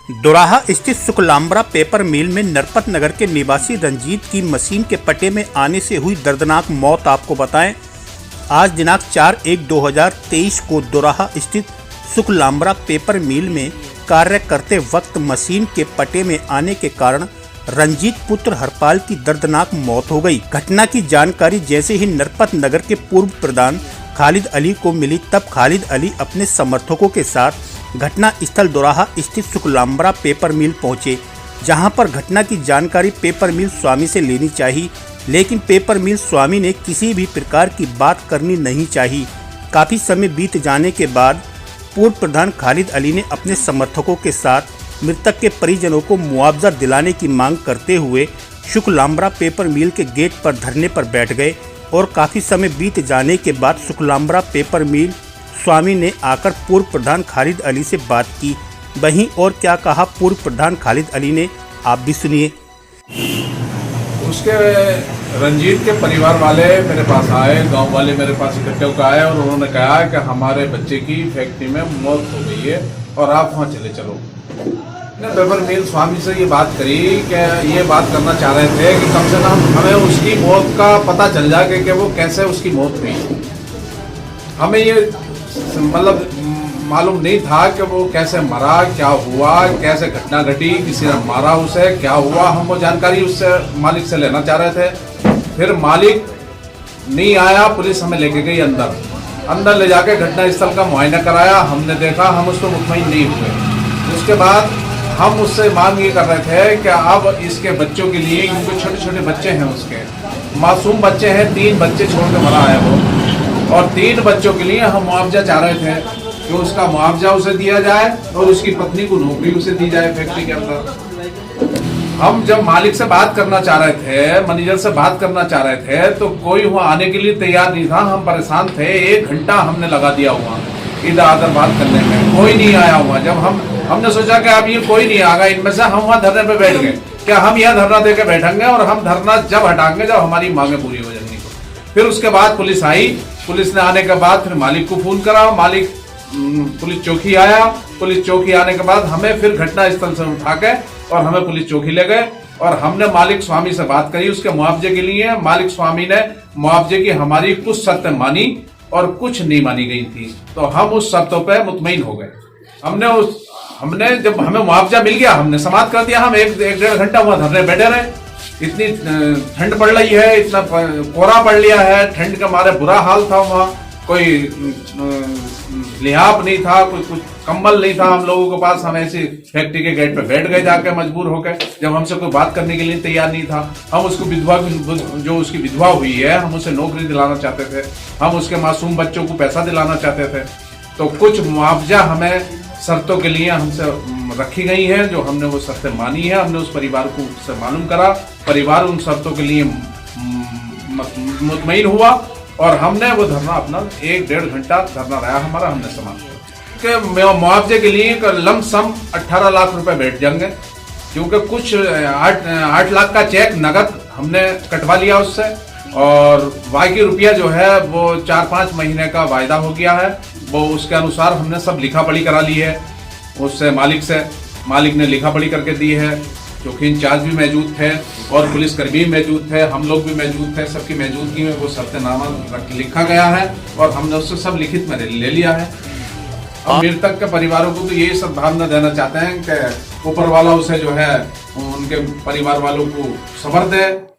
दोराहा स्थित शुक्लांबरा पेपर मिल में नरपत नगर के निवासी रंजीत की मशीन के पट्टे में आने से हुई दर्दनाक मौत आपको बताएं। आज दिनांक 4/1/2023 को दोराहा स्थित शुक्लांबरा पेपर मिल में कार्य करते वक्त मशीन के पट्टे में आने के कारण रंजीत पुत्र हरपाल की दर्दनाक मौत हो गई। घटना की जानकारी जैसे ही नरपत नगर के पूर्व प्रधान खालिद अली को मिली, तब खालिद अली अपने समर्थकों के साथ घटना स्थल दोराहा स्थित शुक्लांबरा पेपर मिल पहुंचे, जहां पर घटना की जानकारी पेपर मिल स्वामी से लेनी चाहिए, लेकिन पेपर मिल स्वामी ने किसी भी प्रकार की बात करनी नहीं चाहिए। काफ़ी समय बीत जाने के बाद पूर्व प्रधान खालिद अली ने अपने समर्थकों के साथ मृतक के परिजनों को मुआवजा दिलाने की मांग करते हुए शुक्लांबरा पेपर मिल के गेट पर धरने पर बैठ गए और काफ़ी समय बीत जाने के बाद शुक्लांबरा पेपर मिल स्वामी ने आकर पूर्व प्रधान खालिद अली से बात की। वहीं और क्या कहा पूर्व प्रधान खालिद अली ने, आप भी सुनिए। उसके रंजीत के परिवार वाले मेरे पास आए, गांव वाले मेरे पास इकट्ठे होकर आए और उन्होंने कहा कि हमारे बच्चे की फैक्ट्री में मौत हो गई है और आप वहाँ चले चलो। मैंने पेपर मिल स्वामी से ये बात करी कि ये बात करना चाह रहे थे कि कम से कम हमें उसकी मौत का पता चल जाए कि वो कैसे उसकी मौत हुई। हमें ये मतलब मालूम नहीं था कि वो कैसे मरा, क्या हुआ, कैसे घटना घटी, किसी ने मारा उसे, क्या हुआ, हम वो जानकारी उससे मालिक से लेना चाह रहे थे। फिर मालिक नहीं आया, पुलिस हमें लेके गई अंदर ले जाके घटना स्थल का मुआयना कराया। हमने देखा, हम उसको मुतमईन नहीं हुए। उसके बाद हम उससे मांग ये कर रहे थे कि अब इसके बच्चों के लिए, क्योंकि छोटे छोटे बच्चे हैं, उसके मासूम बच्चे हैं, 3 बच्चे छोड़ के मरा है वो, और 3 बच्चों के लिए हम मुआवजा चाह रहे थे कि उसका मुआवजा उसे दिया जाए और उसकी पत्नी को नौकरी उसे दी जाए फैक्ट्री के अंदर। हम जब मालिक से बात करना चाह रहे थे, मैनेजर से बात करना चाह रहे थे, तो कोई वहाँ आने के लिए तैयार नहीं था। हम परेशान थे, 1 घंटा हमने लगा दिया हुआ इधर आधर बात करने में, कोई नहीं आया हुआ। जब हमने सोचा कि अब ये कोई नहीं आएगा इनमें से, हम वहाँ धरने पे बैठ गए। क्या हम यहाँ धरना दे के बैठेंगे और हम धरना जब हटाएंगे जब हमारी मांगे पूरी हो जाएंगी। फिर उसके बाद पुलिस आई, पुलिस ने आने के बाद फिर मालिक को फोन करा, मालिक पुलिस चौकी आया। पुलिस चौकी आने के बाद हमें फिर घटना स्थल से उठा के और हमें पुलिस चौकी ले गए और हमने मालिक स्वामी से बात करी उसके मुआवजे के लिए। मालिक स्वामी ने मुआवजे की हमारी कुछ शर्तें मानी और कुछ नहीं मानी गई थी, तो हम उस शर्तों पे मुतमईन हो गए। हमने जब हमें मुआवजा मिल गया, हमने समाप्त कर दिया। हम 1-1.5 घंटा वहां धरने बैठे रहे। इतनी ठंड पड़ रही है, इतना कोहरा पड़ लिया है, ठंड के मारे बुरा हाल था वहाँ। कोई लिहाफ नहीं था, कोई कुछ कंबल नहीं था हम लोगों के पास। हम ऐसे फैक्ट्री के गेट पे बैठ गए जाके मजबूर होकर, जब हमसे कोई बात करने के लिए तैयार नहीं था। हम उसको विधवा, जो उसकी विधवा हुई है, हम उसे नौकरी दिलाना चाहते थे, हम उसके मासूम बच्चों को पैसा दिलाना चाहते थे। तो कुछ मुआवजा हमें शर्तों के लिए हमसे रखी गई है, जो हमने वो शर्तें मानी है। हमने उस परिवार को से मालूम करा, परिवार उन शर्तों के लिए मुतमईन हुआ और हमने वो धरना अपना 1-1.5 घंटा धरना रहा हमारा, हमने समाप्त किया। मुआवजे के लिए लमसम 18 लाख रुपए बैठ जाएंगे, क्योंकि कुछ 8 लाख का चेक नगद हमने कटवा लिया उससे, और बाकी रुपया जो है वो 4-5 महीने का वायदा हो गया है। वो उसके अनुसार हमने सब लिखा पढ़ी करा ली है उससे, मालिक से। मालिक ने लिखा पढ़ी करके दी है, क्योंकि इंचार्ज भी मौजूद थे और पुलिसकर्मी भी मौजूद थे, हम लोग भी मौजूद थे। सबकी मौजूदगी में वो शर्तनामा लिखा गया है और हमने उससे सब लिखित में ले लिया है। अब मृतक के परिवारों को तो यही सद्भावना देना चाहते हैं कि ऊपर वाला उसे जो है उनके परिवार वालों को सब्र दे।